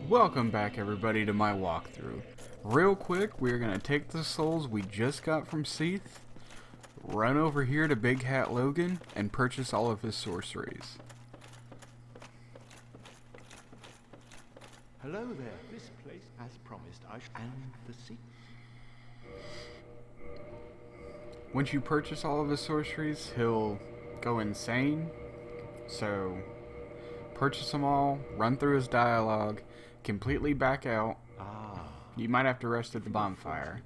Welcome back everybody to my walkthrough. Real quick, we're going to take the souls we just got from Seath, run over here to Big Hat Logan, and purchase all of his sorceries. Hello there. This place, as promised, and the sea. Once you purchase all of his sorceries, he'll go insane. So, purchase them all, run through his dialogue, completely back out. You might have to rest at the bonfire,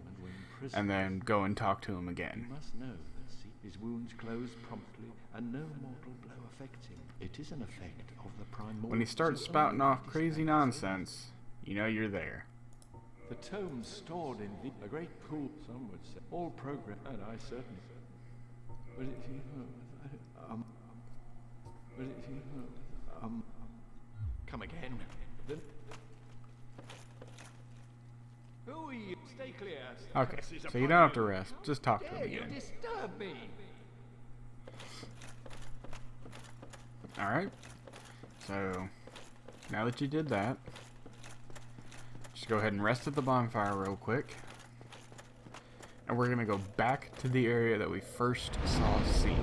and then go and talk to him again. You must know that his wounds close promptly, and no mortal blow affects him. It is an effect of the primordial. When he starts spouting off crazy nonsense, you know you're there. The tomes stored in a great pool, some would say. All progress, and I certainly. But if you, come again. Then. Who are you? Stay clear. Okay, so you don't have to rest. Just talk to him You again. disturb me. Alright. So, now that you did that, just go ahead and rest at the bonfire real quick. And we're going to go back to the area that we first saw Seath.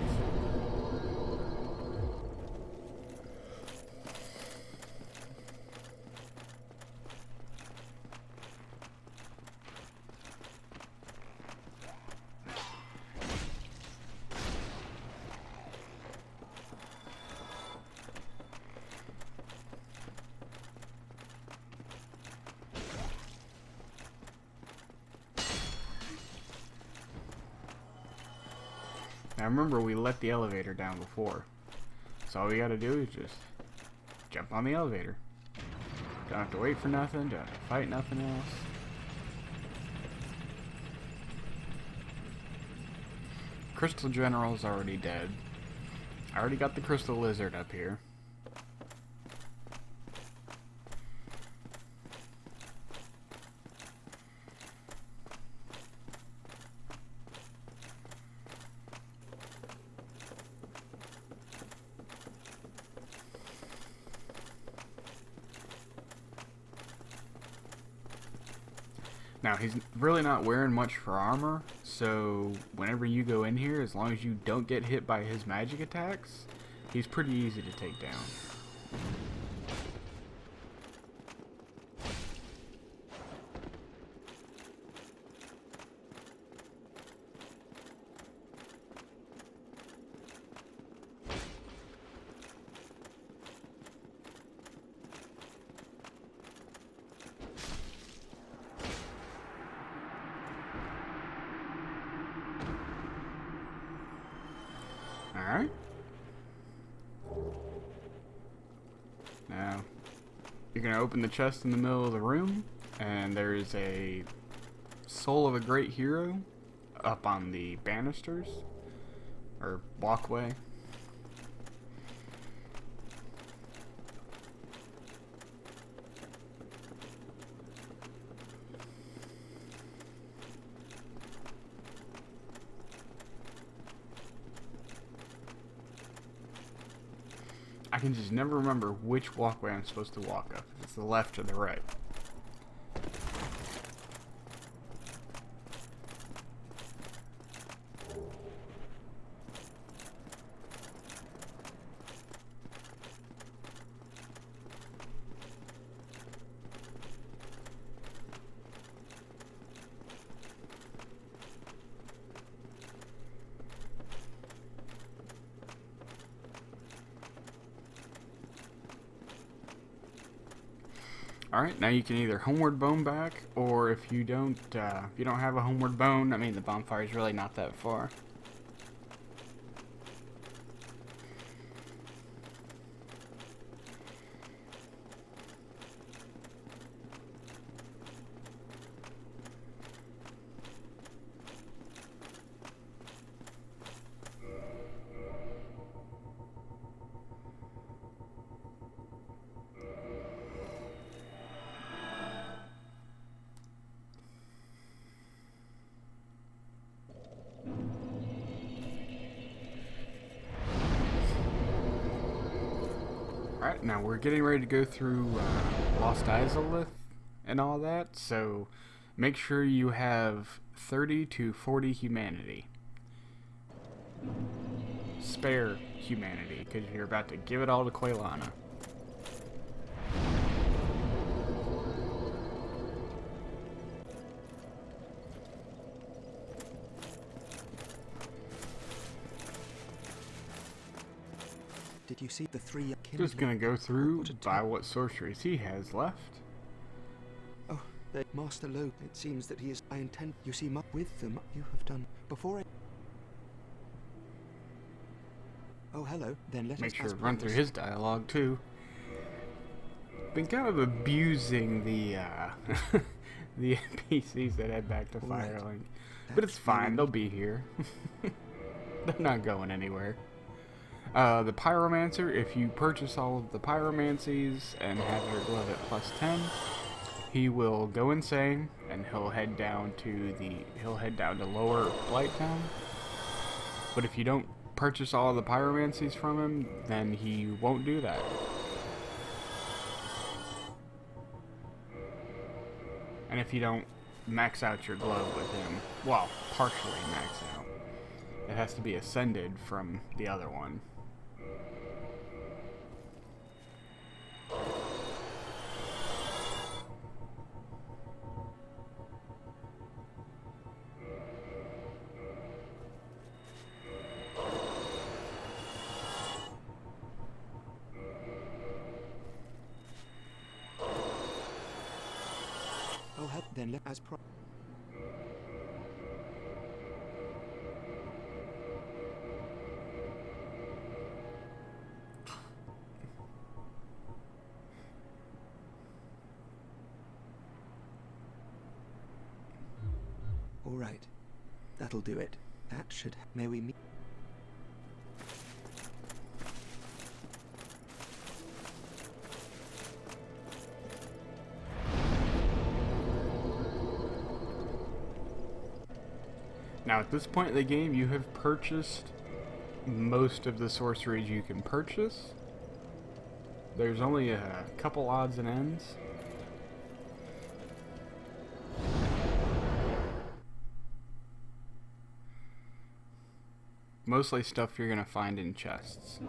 Now remember, we let the elevator down before. So all we gotta do is just jump on the elevator. Don't have to wait for nothing, don't have to fight nothing else. Crystal General's already dead. I already got the Crystal Lizard up here. Now, he's really not wearing much for armor, so whenever you go in here, as long as you don't get hit by his magic attacks, he's pretty easy to take down. Alright. Now, you're going to open the chest in the middle of the room, and there's a Soul of a Great Hero up on the banisters, or walkway. I can just never remember which walkway I'm supposed to walk up. If it's the left or the right. Alright, now you can either homeward bone back, or if you don't have a homeward bone, I mean the bonfire's really not that far. Alright, now we're getting ready to go through Lost Izalith and all that, so make sure you have 30 to 40 humanity. Spare humanity, because you're about to give it all to Quaylana. Did you see the three Just gonna go through by what sorceries he has left. Oh, they Master Low. It seems that he is. I intend. You see, with them you have done before. Oh, hello. Then let us make sure to run through his dialogue too. Been kind of abusing the the NPCs that head back to Firelink, but it's fine. They'll be here. They're not going anywhere. The Pyromancer, if you purchase all of the Pyromancies and have your glove at +10, he will go insane and he'll head down to Lower Blighttown. But if you don't purchase all of the Pyromancies from him, then he won't do that. And if you don't max out your glove with him, well, partially max out, it has to be ascended from the other one. Oh, then let as pro. All right, that'll do it. That should. May we meet? Now at this point in the game, you have purchased most of the sorceries you can purchase. There's only a couple odds and ends. Mostly stuff you're gonna find in chests.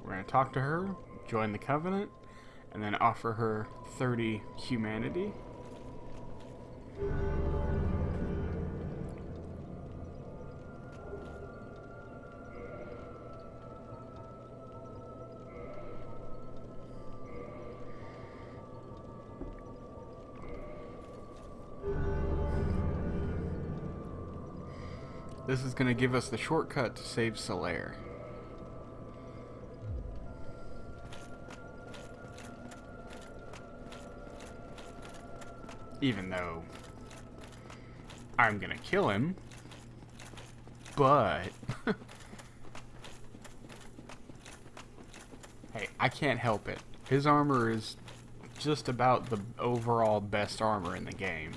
We're gonna talk to her, join the Covenant, and then offer her 30 humanity. This is going to give us the shortcut to save Solaire. Even though I'm going to kill him, but hey, I can't help it. His armor is just about the overall best armor in the game.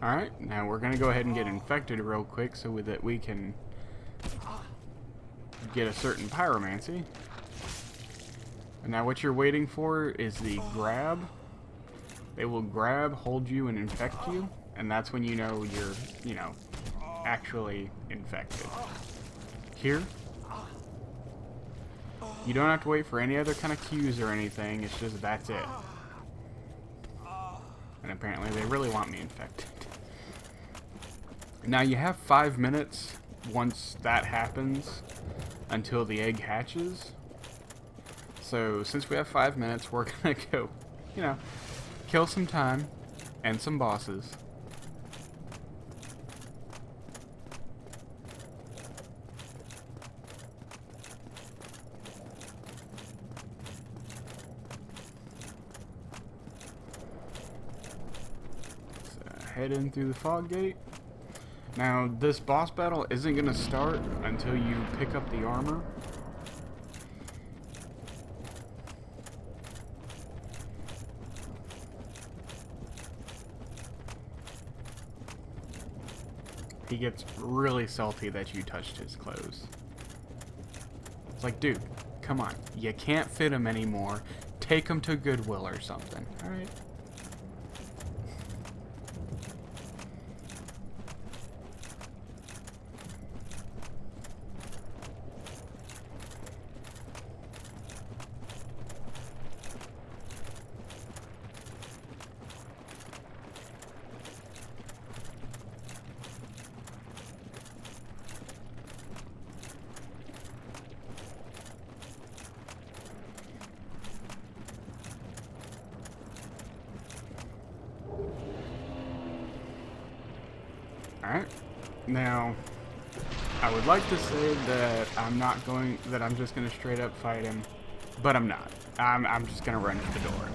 Alright, now we're gonna go ahead and get infected real quick so that we can get a certain pyromancy. And now what you're waiting for is the grab. They will grab, hold you, and infect you, and that's when you know you're, actually infected. Here, you don't have to wait for any other kind of cues or anything, it's just that's it. And apparently they really want me infected. Now you have 5 minutes once that happens until the egg hatches. So since we have 5 minutes, we're gonna go, kill some time and some bosses. head in through the fog gate. Now, this boss battle isn't going to start until you pick up the armor. He gets really salty that you touched his clothes. It's like, dude, come on. You can't fit him anymore. Take him to Goodwill or something, alright? Alright, now, I would like to say that I'm just going to straight up fight him, but I'm not. I'm just going to run for the door.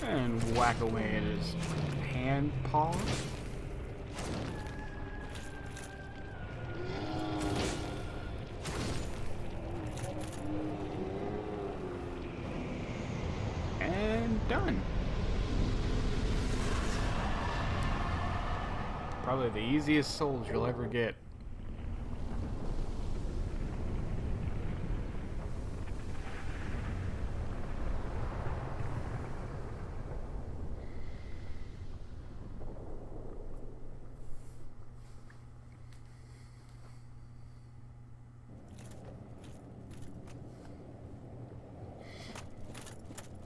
And whack away at his hand paw. And done. Probably the easiest souls you'll ever get.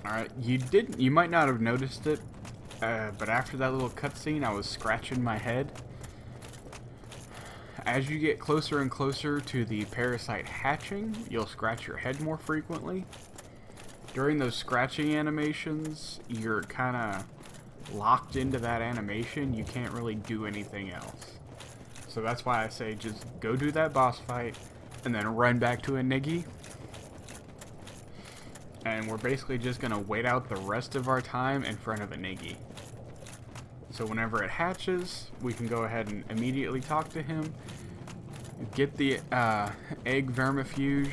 Alright, you might not have noticed it, but after that little cutscene, I was scratching my head. As you get closer and closer to the parasite hatching, you'll scratch your head more frequently. During those scratching animations, you're kind of locked into that animation. You can't really do anything else. So that's why I say just go do that boss fight, and then run back to a Niggy. And we're basically just going to wait out the rest of our time in front of a Niggy. So whenever it hatches, we can go ahead and immediately talk to him, get the egg vermifuge,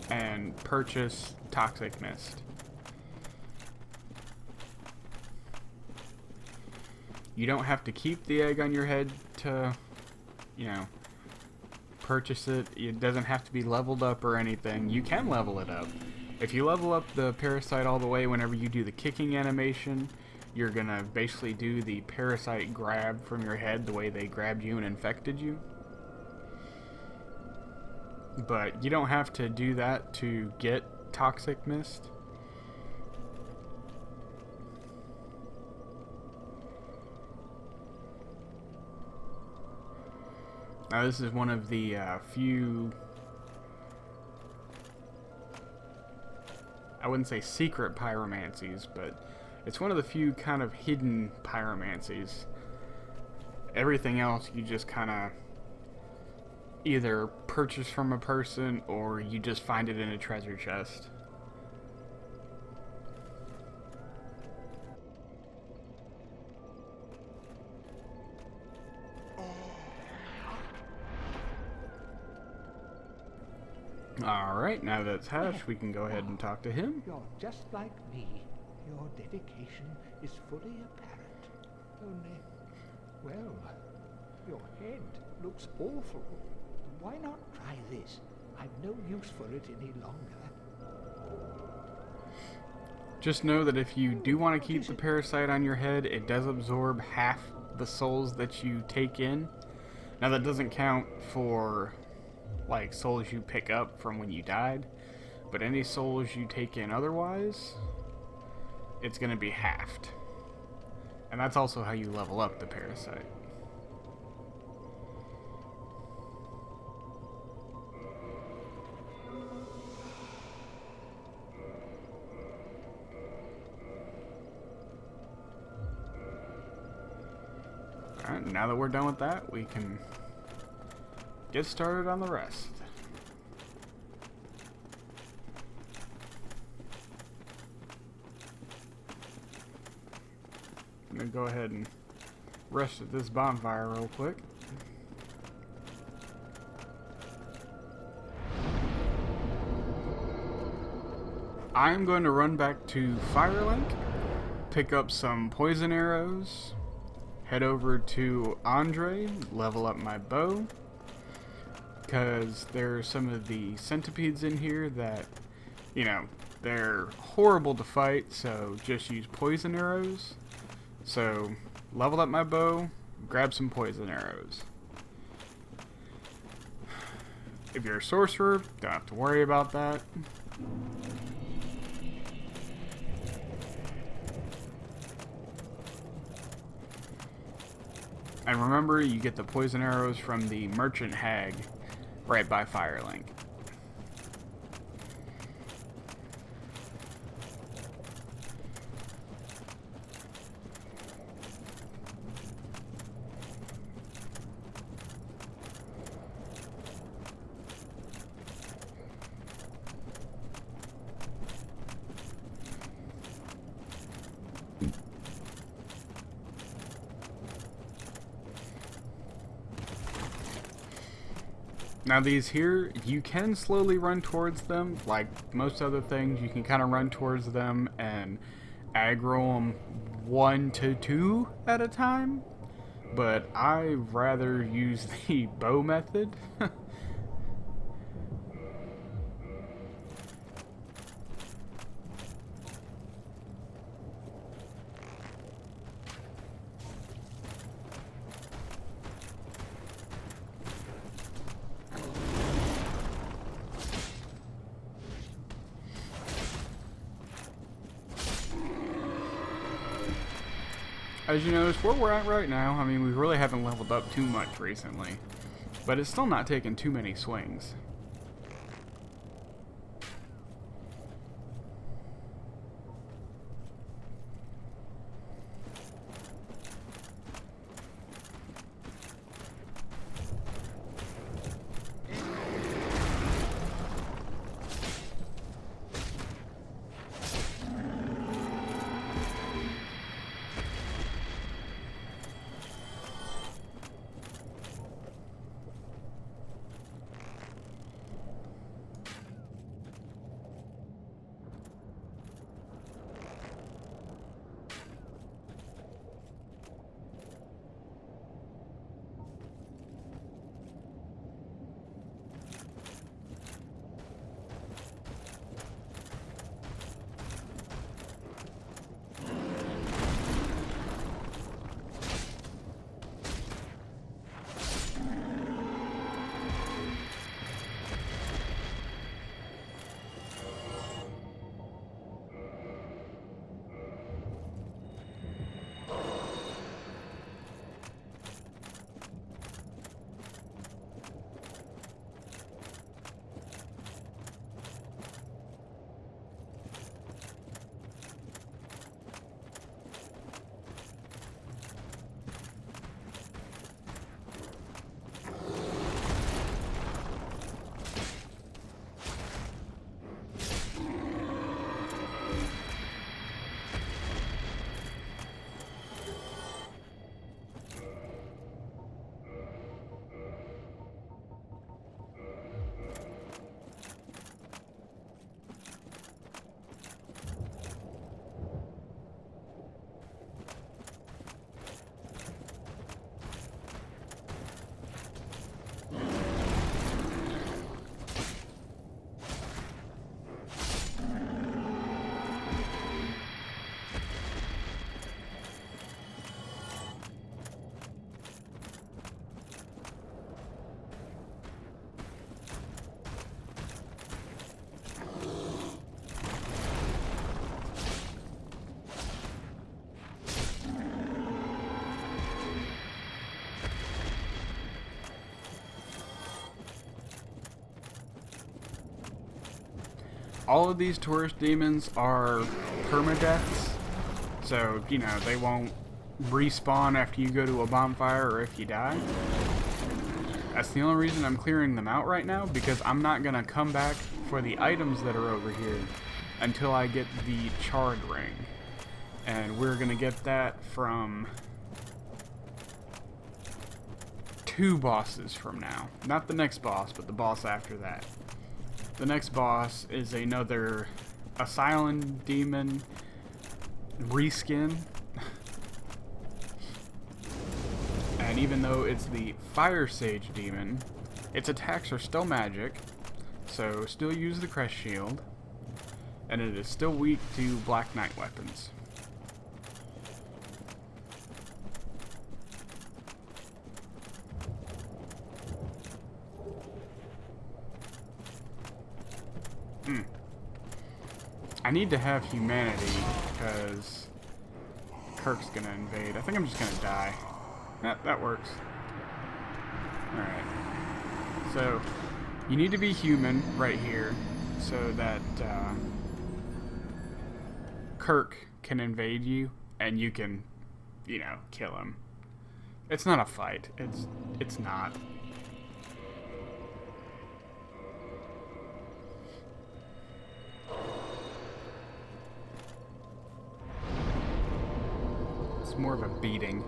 and purchase Toxic Mist. You don't have to keep the egg on your head to, you know, purchase it. It doesn't have to be leveled up or anything. You can level it up. If you level up the parasite all the way whenever you do the kicking animation, you're gonna basically do the parasite grab from your head the way they grabbed you and infected you. But you don't have to do that to get Toxic Mist. Now this is one of the few, I wouldn't say secret pyromancies, but it's one of the few kind of hidden pyromancies. Everything else you just kind of either purchase from a person or you just find it in a treasure chest. Alright, now that it's hatched, we can go ahead and talk to him. You're just like me. Your dedication is fully apparent. Only, well, your head looks awful. Why not try this? I've no use for it any longer. Just know that if you do want to keep the parasite on your head, it does absorb half the souls that you take in. Now that doesn't count for like souls you pick up from when you died, but any souls you take in otherwise, it's going to be halved. And that's also how you level up the parasite. Alright, now that we're done with that, we can get started on the rest. I'm gonna go ahead and rest at this bonfire real quick. I'm going to run back to Firelink, pick up some poison arrows, head over to Andre, level up my bow, because there are some of the centipedes in here that, you know, they're horrible to fight, so just use poison arrows. So, level up my bow, grab some poison arrows. If you're a sorcerer, don't have to worry about that. And remember, you get the poison arrows from the merchant hag right by Firelink. Now these here, you can slowly run towards them. Like most other things, you can kind of run towards them and aggro them 1 to 2 at a time. But I rather use the bow method. As you notice, where we're at right now, I mean, we really haven't leveled up too much recently, but it's still not taking too many swings. all of these tourist demons are permadeaths, so, you know, they won't respawn after you go to a bonfire or if you die. That's the only reason I'm clearing them out right now, because I'm not going to come back for the items that are over here until I get the charred ring. And we're going to get that from 2 bosses from now. Not the next boss, but the boss after that. The next boss is another Asylum Demon reskin. And even though it's the Firesage Demon, its attacks are still magic, so still use the Crest Shield, and it is still weak to Black Knight weapons. I need to have humanity, because Kirk's gonna invade. I think I'm just gonna die. Yep, that works. Alright. So, you need to be human right here, so that Kirk can invade you, and you can, you know, kill him. It's not a fight. It's not. It's more of a beating.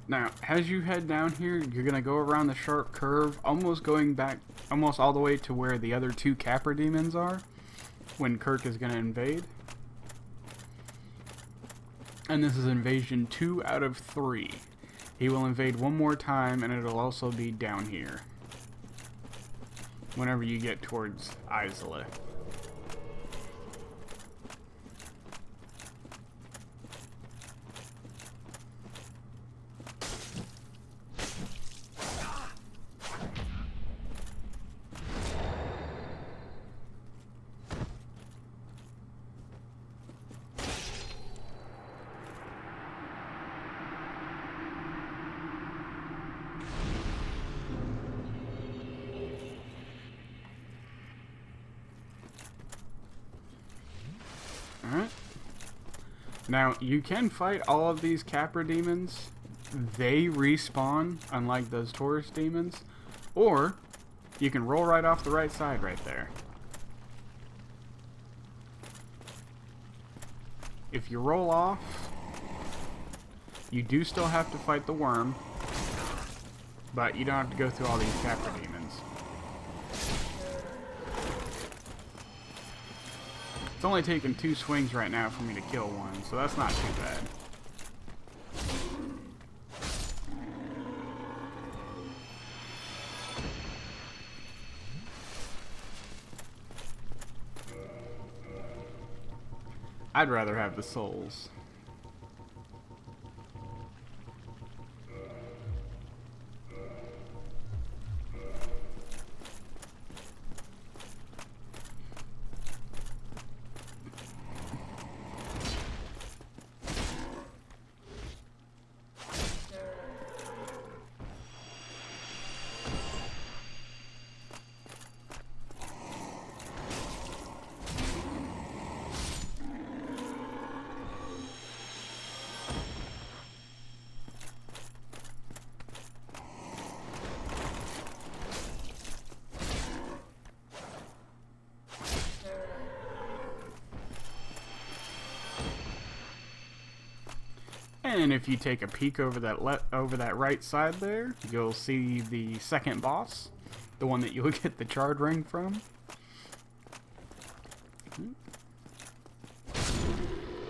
Now, as you head down here, you're going to go around the sharp curve, almost going back, almost all the way to where the other 2 Capra demons are, when Kirk is going to invade. And this is invasion 2 out of 3. He will invade one more time, and it'll also be down here, whenever you get towards Isola. Alright. Now, you can fight all of these Capra demons. They respawn, unlike those Taurus demons. Or, you can roll right off the right side right there. If you roll off, you do still have to fight the worm, but you don't have to go through all these Capra demons. It's only taken 2 swings right now for me to kill one, so that's not too bad. I'd rather have the souls. And if you take a peek over that right side there, you'll see the second boss, the one that you'll get the charred ring from.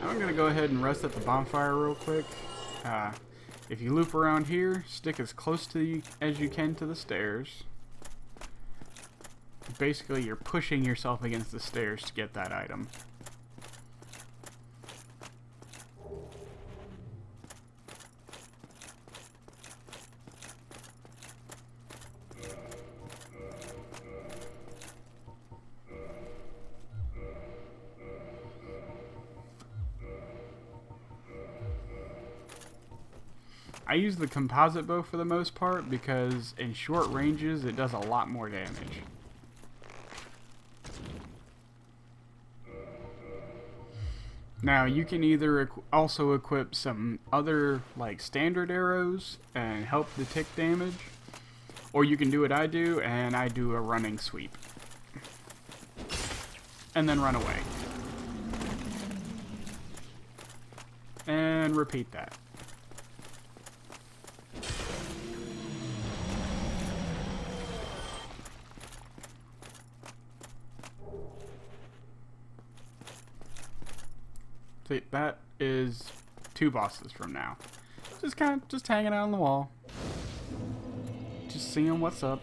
I'm gonna go ahead and rest at the bonfire real quick. If you loop around here, stick as close as you can to the stairs. Basically, you're pushing yourself against the stairs to get that item. I use the composite bow for the most part because in short ranges it does a lot more damage. Now you can either also equip some other like standard arrows and help the tick damage, or you can do what I do, and I do a running sweep and then run away and repeat that. That is 2 bosses from now. Just hanging out on the wall. Just seeing what's up.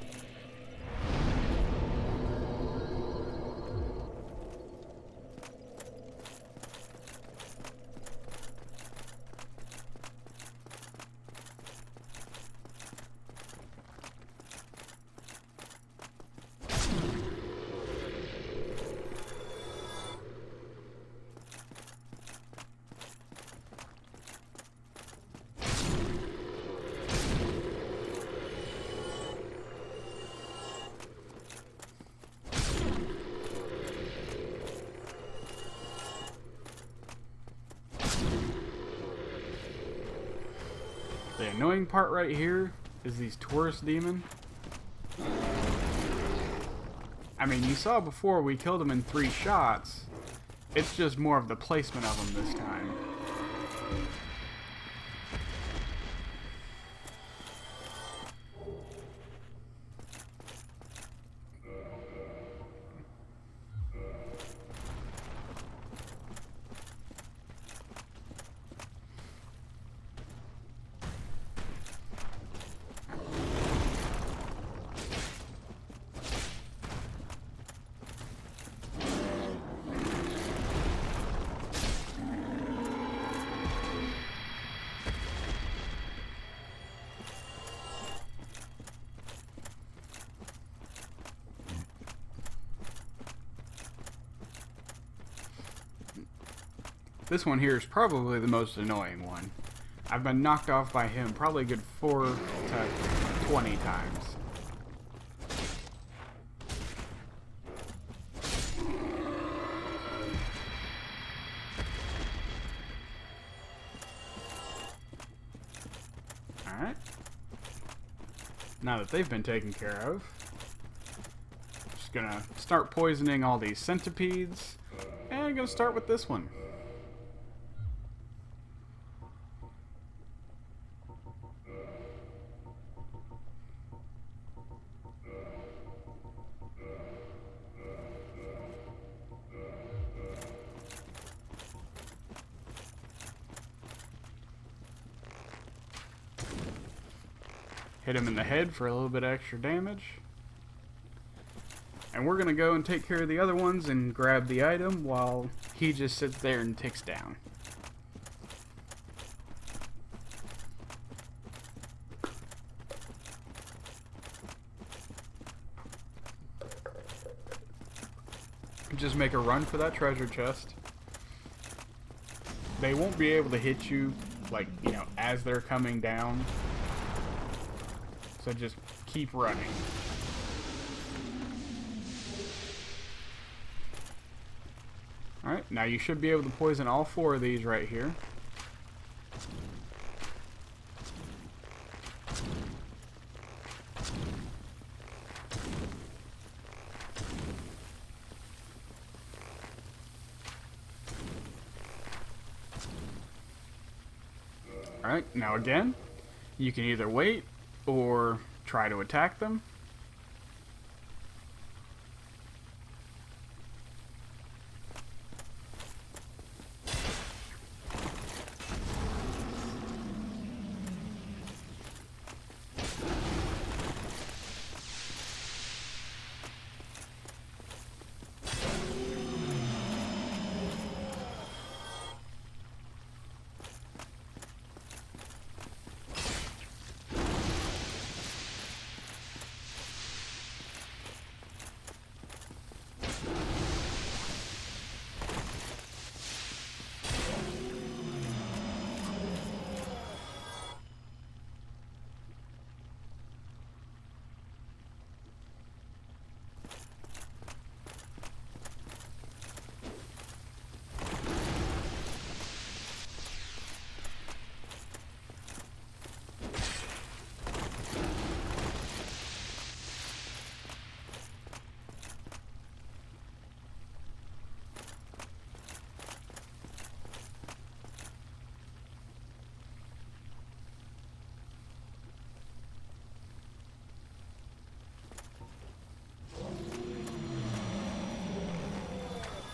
The annoying part right here is these tourist demon. I mean, you saw before we killed them in 3 shots. It's just more of the placement of them this time. This one here is probably the most annoying one. I've been knocked off by him probably a good 4 to 20 times. Alright. Now that they've been taken care of, just gonna start poisoning all these centipedes, and I'm gonna start with this one. Hit him in the head for a little bit of extra damage. And we're going to go and take care of the other ones and grab the item while he just sits there and ticks down. Just make a run for that treasure chest. They won't be able to hit you, like, you know, as they're coming down. So just keep running. Alright, now you should be able to poison all 4 of these right here. Alright, now again, you can either wait or try to attack them.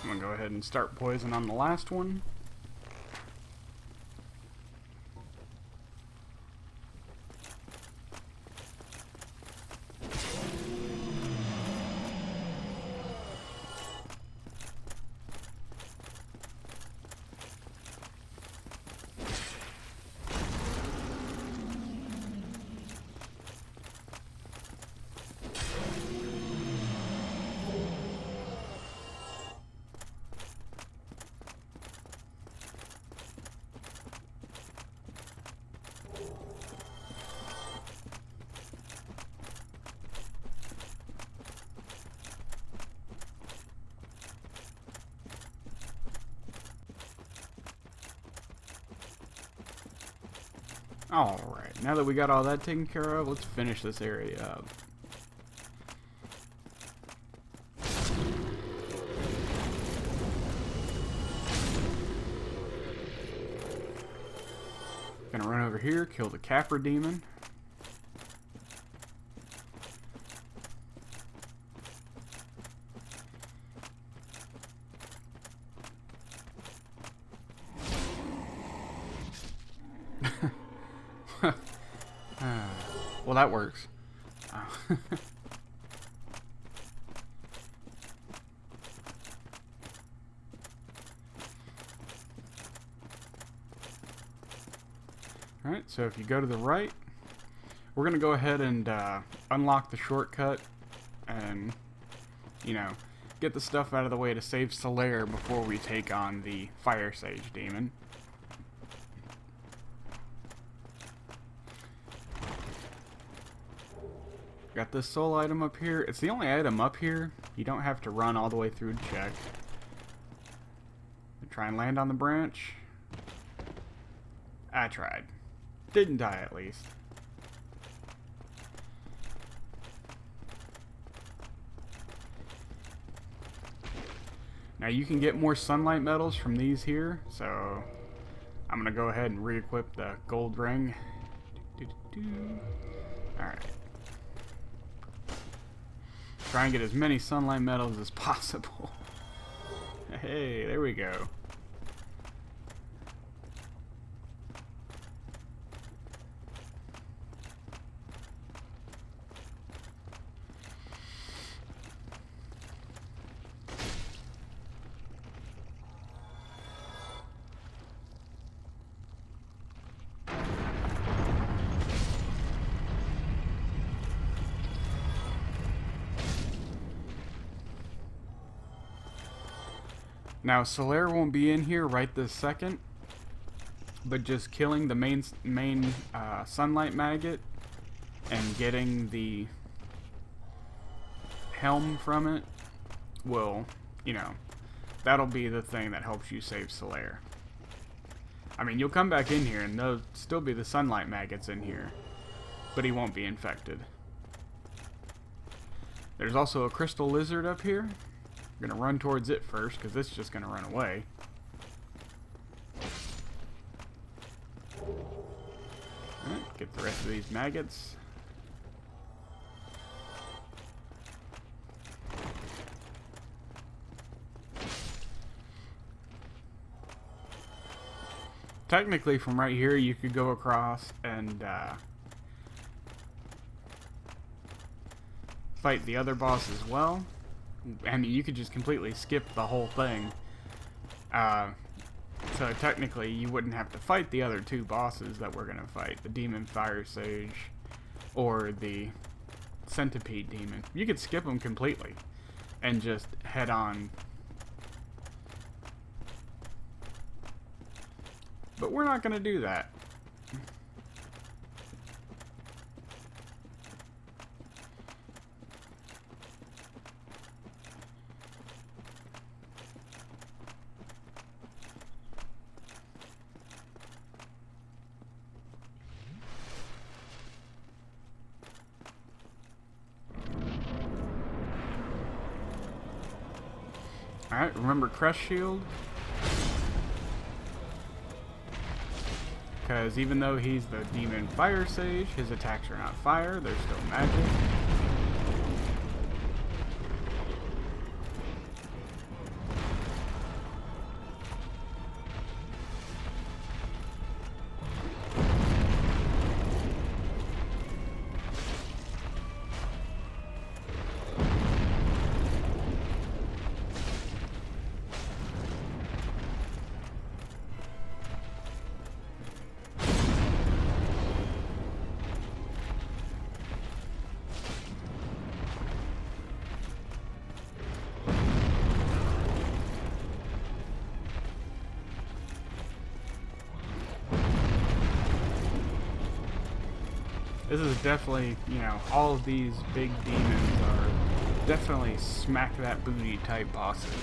I'm gonna go ahead and start poison on the last one. Alright, now that we got all that taken care of, let's finish this area up. Gonna run over here, kill the Capra demon. Well, that works. Alright, so if you go to the right, we're going to go ahead and unlock the shortcut and, you know, get the stuff out of the way to save Solaire before we take on the Firesage demon. Got this soul item up here. It's the only item up here. You don't have to run all the way through to check. Try and land on the branch. I tried. Didn't die, at least. Now you can get more sunlight medals from these here, so I'm gonna go ahead and re-equip the gold ring. Alright. Try and get as many sunlight medals as possible. Hey, there we go. Now, Solaire won't be in here right this second, but just killing the main sunlight maggot and getting the helm from it will, you know, that'll be the thing that helps you save Solaire. I mean, you'll come back in here and there'll still be the sunlight maggots in here, but he won't be infected. There's also a crystal lizard up here. I'm gonna run towards it first because it's just gonna run away. Alright, get the rest of these maggots. Technically, from right here, you could go across and fight the other boss as well. I mean, you could just completely skip the whole thing. So technically, you wouldn't have to fight the other two bosses that we're gonna fight, the Demon Firesage or the Centipede Demon. You could skip them completely and just head on. But we're not gonna do that. Alright, remember Crest Shield? Because even though he's the Demon Fire Sage, his attacks are not fire, they're still magic. This is definitely, you know, all of these big demons are definitely smack that booty type bosses.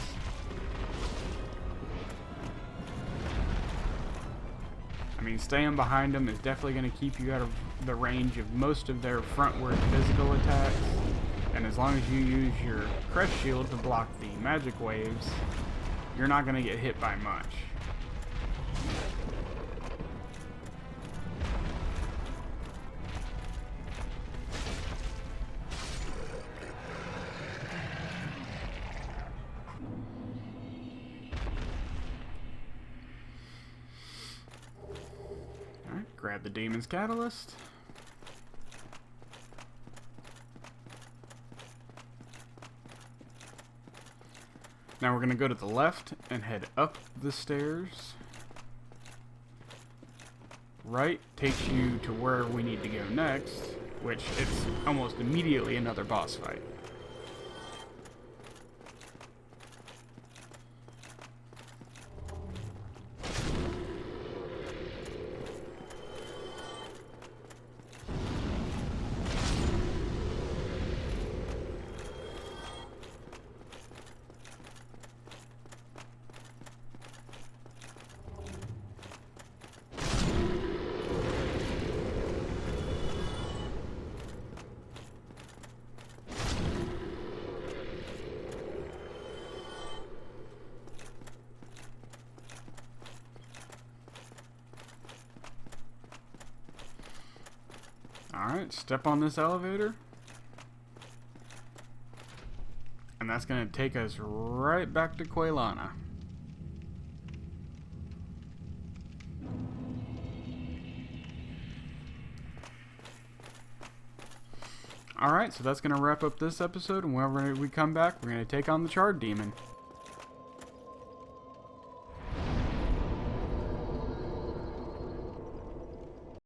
I mean, staying behind them is definitely going to keep you out of the range of most of their frontward physical attacks. And as long as you use your Crest Shield to block the magic waves, you're not going to get hit by much. Grab the Demon's Catalyst. Now we're going to go to the left and head up the stairs. Right takes you to where we need to go next, which it's almost immediately another boss fight. Alright, step on this elevator. And that's going to take us right back to Quaylana. Alright, so that's going to wrap up this episode, and whenever we come back, we're going to take on the Charred Demon.